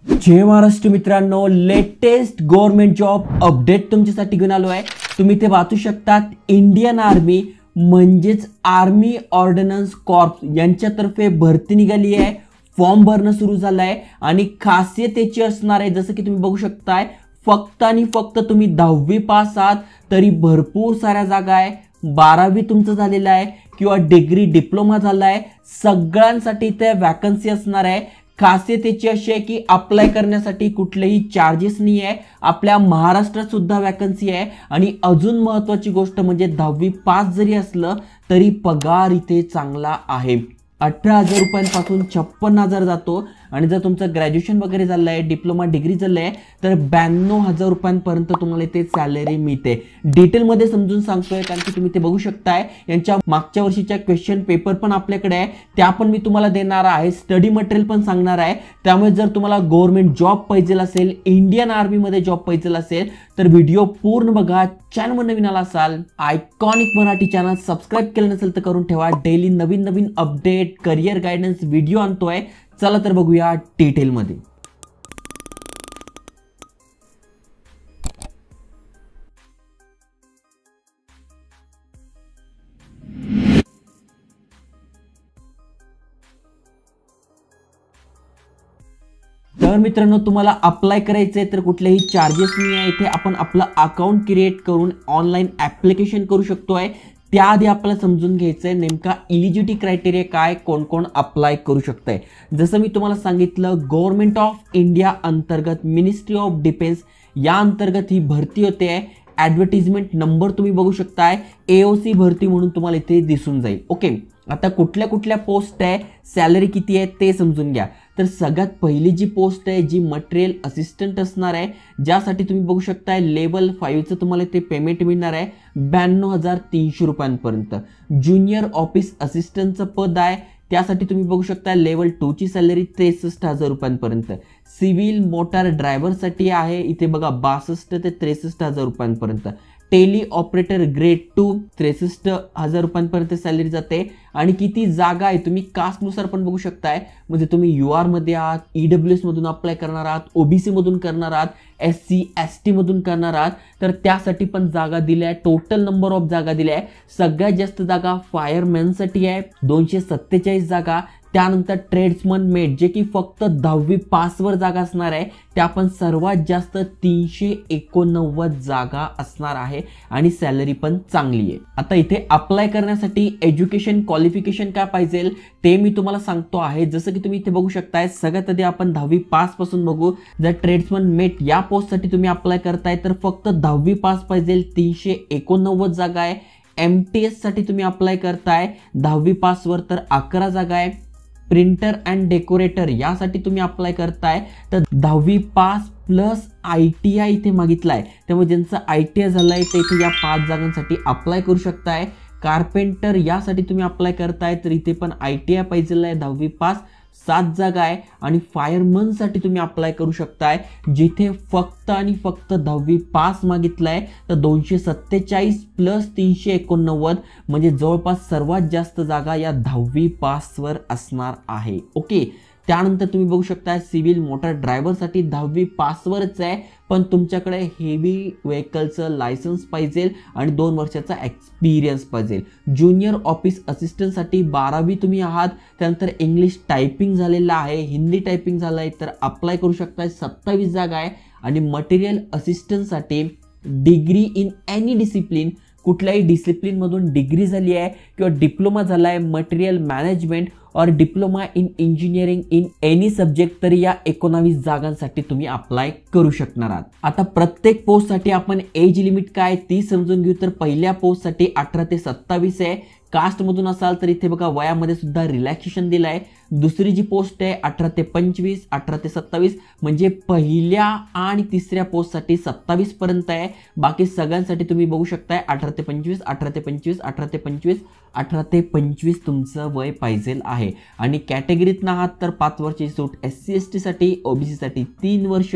जय महाराष्ट्र मित्रांनो, latest government job update तुमच्यासाठी घेऊन आलो आहे। तुम्ही ते वाचू शकतात। इंडियन आर्मी म्हणजेच आर्मी ऑर्डिनन्स कॉर्प्स यांच्यातर्फे भरती निघाली आहे। फॉर्म भरणं सुरू झालं आहे आणि खासियत याची असणार आहे, जसं की तुम्ही बघू शकताय, फक्त आणि फक्त तुम्ही 10वी पास आहात तरी भरपूर साऱ्या जागा आहे। 12वी तुमचं झालेलं आहे किंवा डिग्री डिप्लोमा झाला आहे, सगळ्यांसाठी ते वॅकन्सी असणार आहे। खासियत याची अशी आहे की अप्लाय करण्यासाठी कुठलेही चार्जेस नाही आहे। आपल्या महाराष्ट्रात सुद्धा वॅकन्सी आहे आणि अजून महत्त्वाची गोष्ट म्हणजे 10वी पास जरी असलं तरी पगार इथे चांगला आहे। 18,000 रुपयांपासून 56,000 जातो आणि जर तुमचं ग्रॅज्युएशन वगैरे झालं आहे, डिप्लोमा डिग्री झालं आहे तर 92,000 रुपयांपर्यंत तुम्हाला इथे सॅलरी मिळते। डिटेलमध्ये समजून सांगतोय कारण की तुम्ही ते बघू शकताय। यांच्या मागच्या वर्षीच्या क्वेश्चन पेपर पण आपल्याकडे आहे, त्या पण मी तुम्हाला देणार आहे। स्टडी मटेरियल पण सांगणार आहे। त्यामुळे जर तुम्हाला गव्हर्नमेंट जॉब पाहिजे असेल, इंडियन आर्मीमध्ये जॉब पाहिजे असेल तर व्हिडिओ पूर्ण बघा। चॅनलवर नवीन आला असाल, आयकॉनिक मराठी चॅनल सबस्क्राइब केलं नसेल तर करून ठेवा। डेली नवीन नवीन अपडेट, करियर गायडन्स व्हिडिओ आणतोय। चला तर बघूया डिटेल मध्ये। तर मित्रांनो, तुम्हाला अप्लाय करायचंय तर कुठलेही चार्जेस नाही आहे। इथे आपण आपलं अकाउंट क्रिएट करून ऑनलाइन ऍप्लिकेशन करू शकतोय। त्याआधी आपल्याला समजून घ्यायचंय नेमका एलिजिबिलिटी क्रायटेरिया काय, कोण कोण अप्लाय करू शकतंय। जसं मी तुम्हाला सांगितलं, गव्हर्नमेंट ऑफ इंडिया अंतर्गत मिनिस्ट्री ऑफ डिफेन्स या अंतर्गत ही भरती होते। ॲडव्हर्टाइजमेंट नंबर तुम्ही बघू शकताय, AOC भरती म्हणून तुम्हाला इथे दिसून जाईल। ओके, आता कुठल्या कुठल्या पोस्ट आहे, सॅलरी किती आहे ते समजून घ्या। तर सगळ्यात पहिली जी पोस्ट आहे जी मटेरियल असिस्टंट असणार आहे, ज्यासाठी तुम्ही बघू शकताय लेवल 5चं तुम्हाला ते पेमेंट मिळणार आहे 92,300 रुपयांपर्यंत। ज्युनियर ऑफिस असिस्टंटचं पद आहे, त्यासाठी तुम्ही बघू शकता लेवल 2ची सॅलरी 63,000 रुपयांपर्यंत। सिव्हिल मोटार ड्रायव्हरसाठी आहे, इथे बघा 62 ते 63,000 रुपयांपर्यंत। टेली ऑपरेटर ग्रेड 2 63,000 रुपयांपर्यंत सॅलरी जाते। आणि किती जागा आहे तुम्ही कास्टनुसार पण बघू शकताय, म्हणजे तुम्ही UR मध्ये आहात, EWS मधून अप्लाय करणार आहात, OBC मधून करणार आहात, SC ST मधून करणार आहात, तर त्यासाठी पण जागा दिल्या आहे। टोटल नंबर ऑफ जागा दिल्या आहे। सगळ्यात जास्त जागा फायरमॅनसाठी आहे, 247 जागा। त्यानंतर ट्रेड्समन मेट जे की फक्त 10वी पासवर जागा असणार आहे, त्या पण सर्वात जास्त 389 जागा असणार आहे आणि सॅलरी पण चांगली आहे। आता इथे अप्लाय करण्यासाठी एज्युकेशन क्वालिफिकेशन काय पाहिजे ते मी तुम्हाला सांगतो आहे। जसं की तुम्ही इथे बघू शकताय, सगळ्यात आधी आपण 10वी पास पासून बघू। जर ट्रेड्समन मेट या पोस्टसाठी तुम्ही अप्लाय करताय तर फक्त 10वी पास पाहिजे, 389 जागा आहे। MTS साठी तुम्ही अप्लाय करताय 10वी पासवर तर 11 जागा आहे। प्रिंटर अँड डेकोरेटर यासाठी तुम्ही अप्लाय करताय तर 10वी पास प्लस ITI इथे मागितलाय, त्यामुळे ज्यांचं ITI झालंय ते इथे या 5 जागांसाठी अप्लाय करू शकताय। कार्पेंटर यासाठी तुम्ही अप्लाय करताय तर इथे पण ITI पाहिजे आहे, 10वी पास 7 जागा आहे। आणि फायरमनसाठी तुम्ही अप्लाय करू शकताय, जिथे फक्त आणि फक्त 10वी पास मागितलाय तर 247 प्लस 389 म्हणजे जवळपास सर्वात जास्त जागा या 10वी पासवर असणार आहे। ओके, त्यानंतर तुम्ही बघू शकता सिव्हिल मोटर ड्रायव्हरसाठी 10वी पासवरच आहे, पण तुमच्याकडे हेवी व्हेकलचं लायसन्स पाहिजे आणि 2 वर्षाचा एक्सपिरियन्स पाहिजे। ज्युनियर ऑफिस असिस्टंटसाठी 12वी तुम्ही आहात, त्यानंतर इंग्लिश टायपिंग झालेलं आहे, हिंदी टायपिंग झालं आहे तर अप्लाय करू शकता। 27 जागा आहे। आणि मटेरियल असिस्टंटसाठी डिग्री इन एनी डिसिप्लिन, कुठल्याही डिसिप्लिनमधून डिग्री झाली आहे किंवा डिप्लोमा झाला आहे मटेरियल मॅनेजमेंट और diploma in engineering in any subject, तरी या 19 जागांसाठी तुम्ही अप्लाय करू शकणार आहात। आता प्रत्येक पोस्टसाठी आपण एज लिमिट काय ती समजून घेऊ। तर पहिल्या पोस्टसाठी 18 ते 27 आहे। कास्टमधून असाल तर इथे बघा वयामध्ये सुद्धा रिलॅक्सेशन दिलं आहे। दुसरी जी पोस्ट आहे 18 ते 25, 18 ते 27 म्हणजे पहिल्या आणि तिसऱ्या पोस्टसाठी 27 पर्यंत आहे। बाकी सगळ्यांसाठी तुम्ही बघू शकताय 18 ते 25, 18 ते 25, 18 ते 25, 18 ते 25 तुमचं वय पाहिजे आहे। आणि कॅटेगरीत आहात तर 5 वर्षाची सूट, SC ST साठी, OBC साठी 3 वर्ष,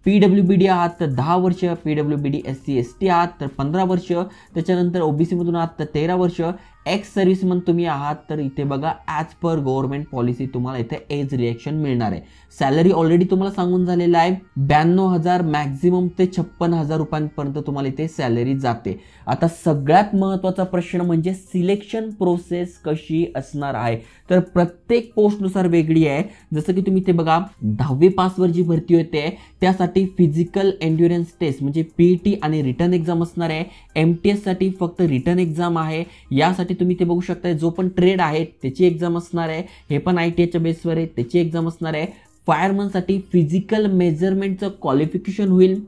PWBD आहात तर 10 वर्ष, PWBD SC ST आहात तर 15 वर्ष, त्याच्यानंतर OBC मधून आहात तर 13 वर्ष, एक्स सर्व्हिसमन तुम्ही आहात तर इथे बघा ॲज पर गव्हर्नमेंट पॉलिसी तुम्हाला इथे एज रिएक्शन मिळणार आहे. सॅलरी ऑलरेडी तुम्हाला सांगून झालेला आहे 92,000 मॅक्झिमम ते 56,000 रुपयांपर्यंत तुम्हाला इथे सॅलरी जाते. आता सगळ्यात महत्त्वाचा प्रश्न म्हणजे सिलेक्शन प्रोसेस कशी असणार आहे. तर प्रत्येक पोस्टनुसार वेगळी आहे. जसं की तुम्ही इथे बघा 10वी पासवर जी भरती होते त्यासाठी फिजिकल एन्ड्युरन्स टेस्ट म्हणजे PET आणि रिटर्न एक्झाम असणार आहे. MTS साठी फक्त रिटर्न एक्झाम आहे. यासाठी तुम्ही ते बघू शकता जो पण ट्रेड आहे त्याची एक्झाम असणार आहे. हे पण ITIच्या बेसवर आहे त्याची एक्झाम असणार आहे. फायरमनसाठी फिजिकल मेजरमेंटचं क्वालिफिकेशन होईल,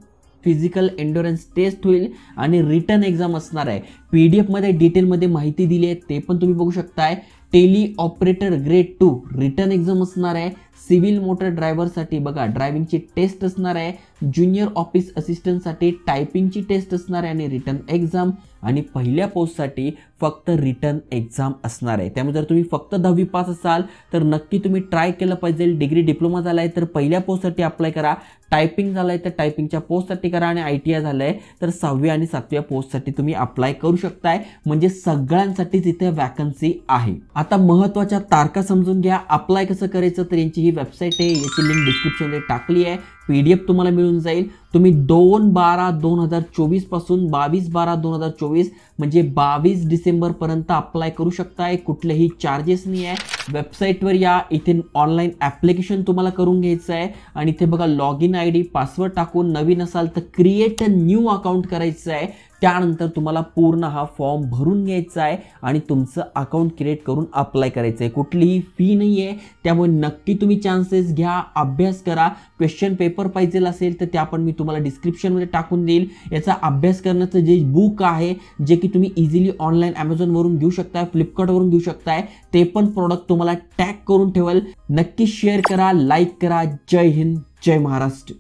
फिजिकल एन्ड्युरन्स टेस्ट होईल आणि रिटर्न एक्झाम असणार आहे. PDF मध्ये डिटेलमध्ये माहिती दिली आहे ते पण तुम्ही बघू शकताय. Tele operator grade 2 return exam असणार आहे. सिव्हिल मोटर ड्रायव्हरसाठी बघा ड्रायव्हिंगची टेस्ट असणार आहे. ज्युनियर ऑफिस असिस्टंटसाठी टायपिंगची टेस्ट असणार आहे आणि रिटर्न एक्झाम. आणि पहिल्या पोस्टसाठी फक्त रिटर्न एक्झाम असणार आहे. त्यामुळे जर तुम्ही फक्त 10वी पास असाल तर नक्की तुम्ही ट्राय केलं पाहिजे. डिग्री डिप्लोमा झाला आहे तर पहिल्या पोस्टसाठी अप्लाय करा. टायपिंग झालं आहे तर टायपिंगच्या पोस्टसाठी करा. आणि ITI झालं आहे तर 6वी आणि 7व्या पोस्टसाठी तुम्ही अप्लाय करू शकताय. म्हणजे सगळ्यांसाठीच इथे वॅकन्सी आहे. आता महत्त्वाच्या तारखा समजून घ्या. अप्लाय कसं करायचं तर यांची ही वेबसाईट आहे, याची लिंक डिस्क्रिप्शनमध्ये टाकली आहे. PDF तुम्हाला मिळून जाईल. तुम्ही 2/12/2024 पासून 22/12/2024 म्हणजे 22 डिसेंबरपर्यंत अप्लाय करू शकताय. कुठलेही चार्जेस नाही आहे. वेबसाईटवर या, इथे ऑनलाईन ॲप्लिकेशन तुम्हाला करून घ्यायचं आहे. आणि इथे बघा लॉग इन ID पासवर्ड टाकून, नवीन असाल तर क्रिएट अ न्यू अकाउंट करायचं आहे. त्यानंतर तुम्हाला पूर्ण हा फॉर्म भरून घ्यायचा आहे आणि तुमचं अकाउंट क्रिएट करून अप्लाय करायचं आहे. कुठलीही फी नाही आहे. त्यामुळे नक्की तुम्ही चान्सेस घ्या, अभ्यास करा. क्वेश्चन पेपर पाहिजे असेल तर त्या पण मी तुम्हाला डिस्क्रिप्शनमध्ये टाकून देईल. याचा अभ्यास करण्याचं जे बुक आहे जे की तुम्ही इझिली ऑनलाईन Amazonवरून घेऊ शकताय, फ्लिपकार्टवरून घेऊ शकताय, ते पण प्रोडक्ट तुम्हाला टॅग करून ठेवेल. नक्की शेअर करा, लाईक करा. जय हिंद, जय महाराष्ट्र.